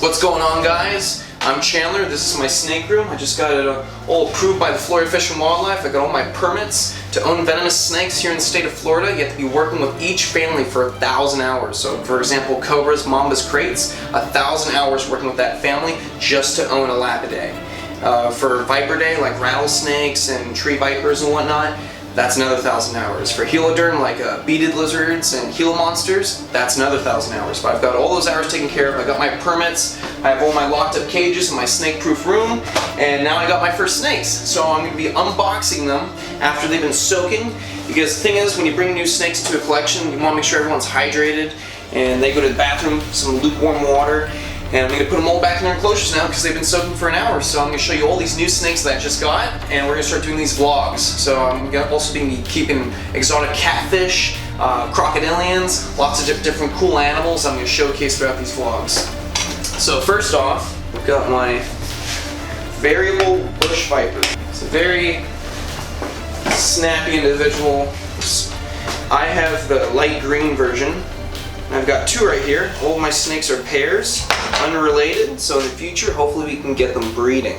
What's going on, guys? I'm Chandler. This is my snake room. I just got it all approved by the Florida Fish and Wildlife. I got all my permits to own venomous snakes here in the state of Florida. You have to be working with each family for 1,000 hours. So, for example, cobras, mambas, crates, 1,000 hours working with that family just to own a lab a day. For Viper Day, like rattlesnakes and tree vipers and whatnot, that's another 1,000 hours. For heliodurm, like beaded lizards and Gila monsters, that's another 1,000 hours. But I've got all those hours taken care of. I got my permits, I have all my locked up cages in my snake-proof room, and now I got my first snakes. So I'm going to be unboxing them after they've been soaking, because the thing is, when you bring new snakes into a collection, you want to make sure everyone's hydrated, and they go to the bathroom, some lukewarm water. And I'm going to put them all back in their enclosures now because they've been soaking for an hour. So I'm going to show you all these new snakes that I just got, and we're going to start doing these vlogs. So I'm going to also be keeping exotic catfish, crocodilians, lots of different cool animals I'm going to showcase throughout these vlogs. So first off, I've got my variable bush viper. It's a very snappy individual. I have the light green version. I've got two right here. All of my snakes are pairs, unrelated, so in the future, hopefully we can get them breeding.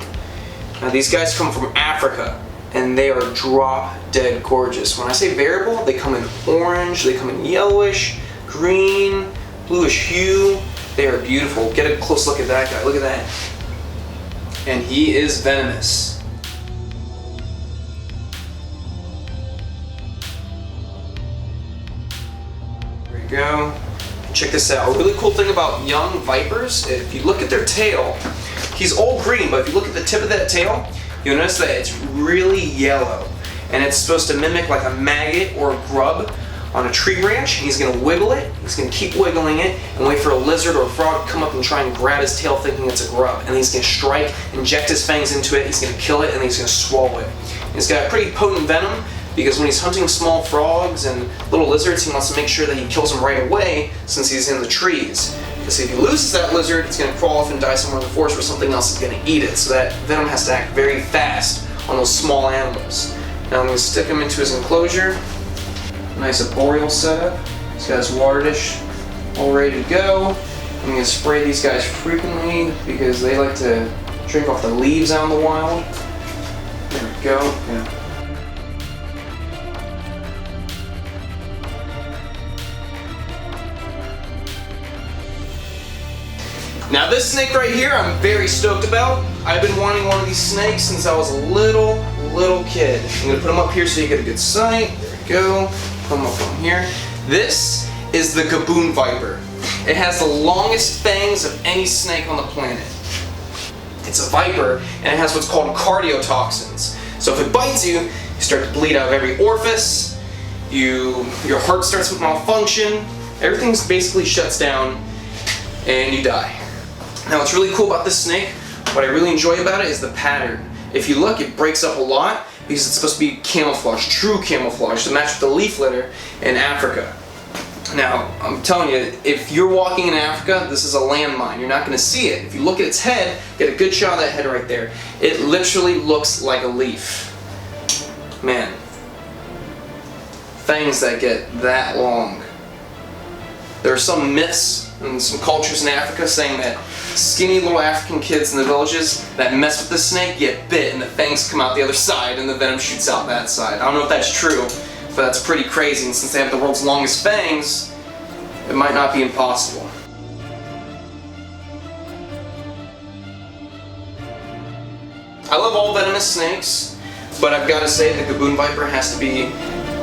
Now these guys come from Africa, and they are drop dead gorgeous. When I say variable, they come in orange, they come in yellowish, green, bluish hue. They are beautiful. Get a close look at that guy, look at that. And he is venomous. There we go. Check this out. A really cool thing about young vipers, if you look at their tail, he's all green, but if you look at the tip of that tail, you'll notice that it's really yellow. And it's supposed to mimic like a maggot or a grub on a tree branch. He's going to wiggle it, he's going to keep wiggling it, and wait for a lizard or a frog to come up and try and grab his tail thinking it's a grub. And he's going to strike, inject his fangs into it, he's going to kill it, and he's going to swallow it. He's got a pretty potent venom, because when he's hunting small frogs and little lizards, he wants to make sure that he kills them right away since he's in the trees. Because if he loses that lizard, it's going to crawl off and die somewhere in the forest where something else is going to eat it. So that venom has to act very fast on those small animals. Now I'm going to stick him into his enclosure. Nice arboreal setup. He's got his water dish all ready to go. I'm going to spray these guys frequently because they like to drink off the leaves out in the wild. There we go. Yeah. Now this snake right here I'm very stoked about. I've been wanting one of these snakes since I was a little kid. I'm going to put them up here so you get a good sight. There we go. Put them up on here. This is the Gaboon Viper. It has the longest fangs of any snake on the planet. It's a viper and it has what's called cardiotoxins. So if it bites you, you start to bleed out of every orifice, your heart starts to malfunction, everything basically shuts down and you die. Now what's really cool about this snake, what I really enjoy about it is the pattern. If you look, it breaks up a lot because it's supposed to be camouflage, true camouflage, to match with the leaf litter in Africa. Now, I'm telling you, if you're walking in Africa, this is a landmine. You're not going to see it. If you look at its head, get a good shot of that head right there. It literally looks like a leaf. Man. Fangs that get that long. There are some myths and some cultures in Africa saying that skinny little African kids in the villages that mess with the snake get bit and the fangs come out the other side and the venom shoots out that side. I don't know if that's true, but that's pretty crazy, and since they have the world's longest fangs, it might not be impossible. I love all venomous snakes, but I've got to say the Gaboon Viper has to be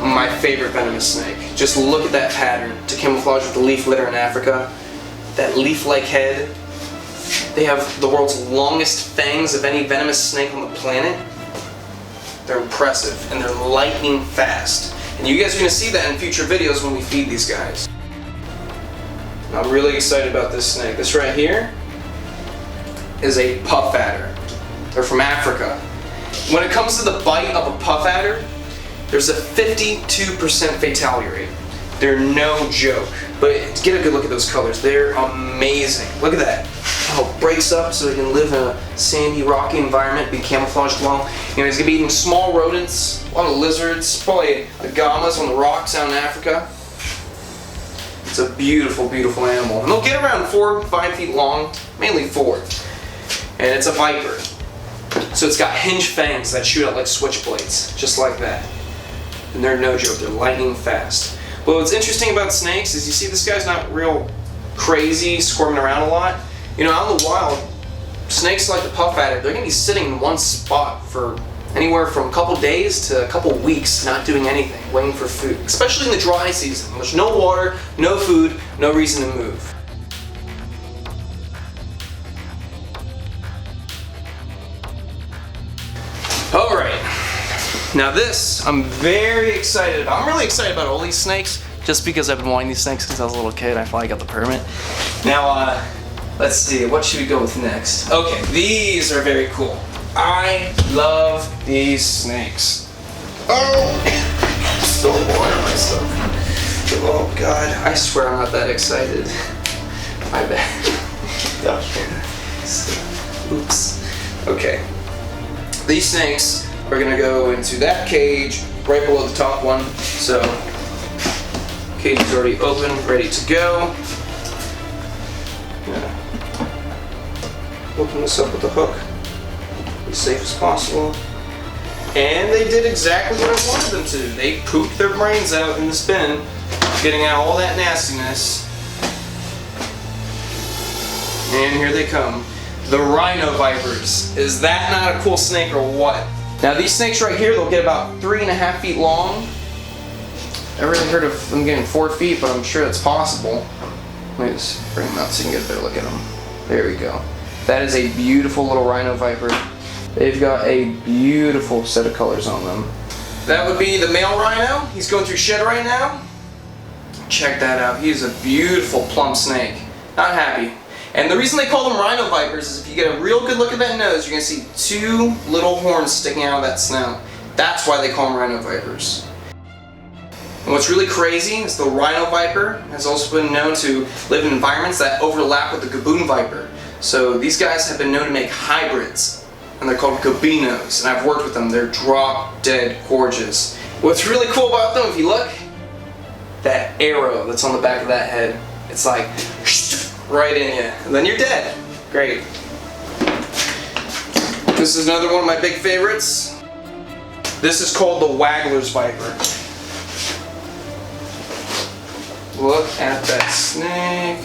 my favorite venomous snake. Just look at that pattern to camouflage with the leaf litter in Africa. That leaf-like head. They have the world's longest fangs of any venomous snake on the planet. They're impressive and they're lightning fast. And you guys are going to see that in future videos when we feed these guys. I'm really excited about this snake. This right here is a puff adder. They're from Africa. When it comes to the bite of a puff adder, there's a 52% fatality rate. They're no joke. But get a good look at those colors. They're amazing. Look at that. How it breaks up so they can live in a sandy, rocky environment, be camouflaged well. You know, he's going to be eating small rodents, a lot of lizards, probably agamas on the rocks out in Africa. It's a beautiful, beautiful animal. And they'll get around 4 to 5 feet long, mainly 4. And it's a viper. So it's got hinged fangs that shoot out like switchblades, just like that. And they're no joke, they're lightning fast. But what's interesting about snakes is you see this guy's not real crazy, squirming around a lot. You know, out in the wild, snakes like to puff at it. They're gonna be sitting in one spot for anywhere from a couple days to a couple weeks, not doing anything, waiting for food. Especially in the dry season. There's no water, no food, no reason to move. Alright, now this I'm very excited about. I'm really excited about all these snakes just because I've been wanting these snakes since I was a little kid. I finally got the permit. Now, let's see, what should we go with next? Okay, these are very cool. I love these snakes. Oh, I'm still water myself. Oh God, I swear I'm not that excited. My bad. Oops. Okay. These snakes are gonna go into that cage right below the top one. So, cage is already open, ready to go. Open this up with the hook. As safe as possible. And they did exactly what I wanted them to. They pooped their brains out in this bin, getting out all that nastiness. And here they come. The Rhino Vipers. Is that not a cool snake or what? Now these snakes right here, they'll get about 3.5 feet long. I really heard of them getting 4 feet, but I'm sure that's possible. Let me just bring them out so you can get a better look at them. There we go. That is a beautiful little Rhino Viper. They've got a beautiful set of colors on them. That would be the male rhino. He's going through shed right now. Check that out. He's a beautiful plump snake. Not happy. And the reason they call them Rhino Vipers is if you get a real good look at that nose, you're going to see 2 little horns sticking out of that snout. That's why they call them Rhino Vipers. And what's really crazy is the Rhino Viper has also been known to live in environments that overlap with the Gaboon Viper. So these guys have been known to make hybrids, and they're called Gabinos, and I've worked with them. They're drop dead gorgeous. What's really cool about them, if you look, that arrow that's on the back of that head, it's like right in you, and then you're dead. Great. This is another one of my big favorites. This is called the Wagner's Viper. Look at that snake.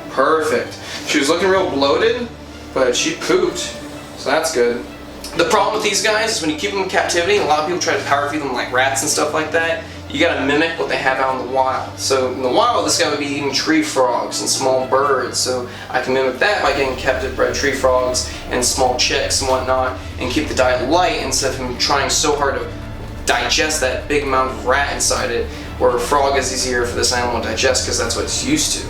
Perfect. She was looking real bloated, but she pooped, so that's good. The problem with these guys is when you keep them in captivity, a lot of people try to power feed them like rats and stuff like that. You gotta mimic what they have out in the wild. So in the wild, this guy would be eating tree frogs and small birds. So I can mimic that by getting captive bred tree frogs and small chicks and whatnot, and keep the diet light instead of him trying so hard to digest that big amount of rat inside it, where a frog is easier for this animal to digest because that's what it's used to.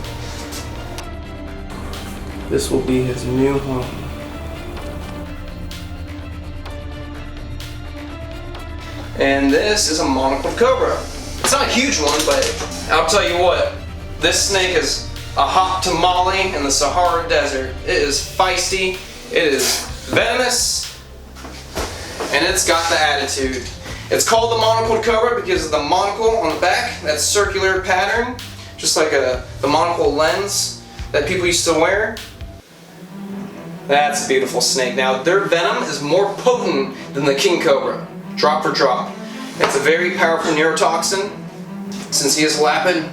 This will be his new home. And this is a Monocled Cobra. It's not a huge one, but I'll tell you what, this snake is a hot tamale in the Sahara Desert. It is feisty, it is venomous, and it's got the attitude. It's called the Monocled Cobra because of the monocle on the back, that circular pattern, just like the monocle lens that people used to wear. That's a beautiful snake. Now, their venom is more potent than the king cobra, drop for drop. It's a very powerful neurotoxin. Since he is a lapid,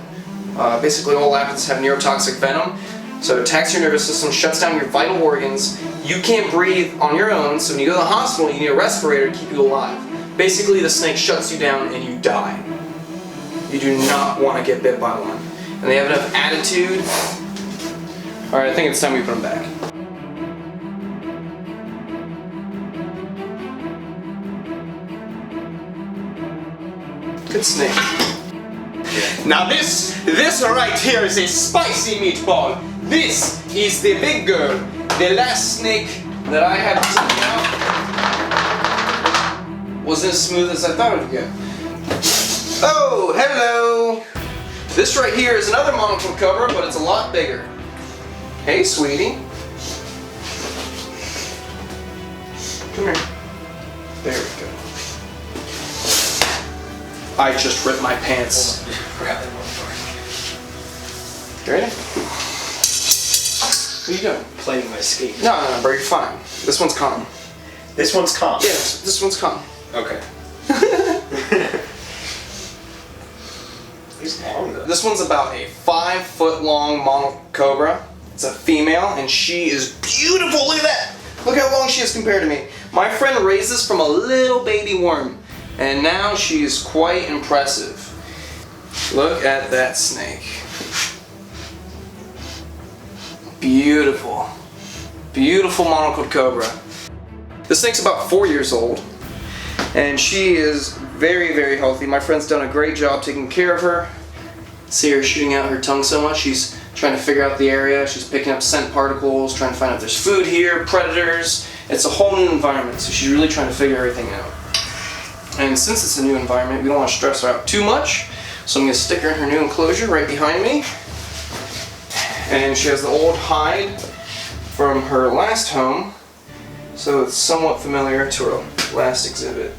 basically all lapids have neurotoxic venom. So it attacks your nervous system, shuts down your vital organs. You can't breathe on your own, so when you go to the hospital, you need a respirator to keep you alive. Basically, the snake shuts you down and you die. You do not want to get bit by one. And they have enough attitude. Alright, I think it's time we put them back. Good snake. Now this right here is a spicy meatball. This is the big girl, the last snake That I have taken out wasn't as smooth as I thought it would get. Oh, hello! This right here is another Monocled Cobra, but it's a lot bigger. Hey, sweetie. Come here. There we go. I just ripped my pants. You ready? What are you doing? Playing my skate. No, bro, you're fine. This one's calm. This one's calm. Yeah, this one's calm. Okay. He's long though. This one's about a 5-foot long monocled cobra. It's a female, and she is beautiful. Look at that. Look how long she is compared to me. My friend raised this from a little baby worm, and now she is quite impressive. Look at that snake. Beautiful. Beautiful monocled cobra. This snake's about 4 years old, and she is very, very healthy. My friend's done a great job taking care of her. See her shooting out her tongue so much. She's trying to figure out the area. She's picking up scent particles, trying to find out if there's food here, predators. It's a whole new environment, so she's really trying to figure everything out. And since it's a new environment, we don't want to stress her out too much, so I'm going to stick her in her new enclosure right behind me. And she has the old hide from her last home, so it's somewhat familiar to her last exhibit.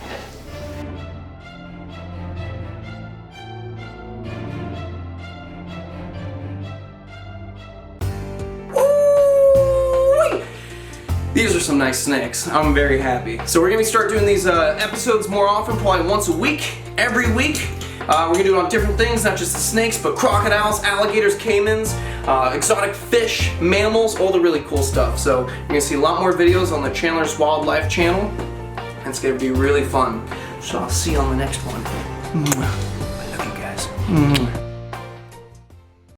These are some nice snakes. I'm very happy. So we're gonna start doing these episodes more often, probably once a week, every week. We're gonna do it on different things, not just the snakes, but crocodiles, alligators, caimans, exotic fish, mammals, all the really cool stuff. So you're gonna see a lot more videos on the Chandler's Wildlife channel. And it's gonna be really fun. So I'll see you on the next one. I love you guys.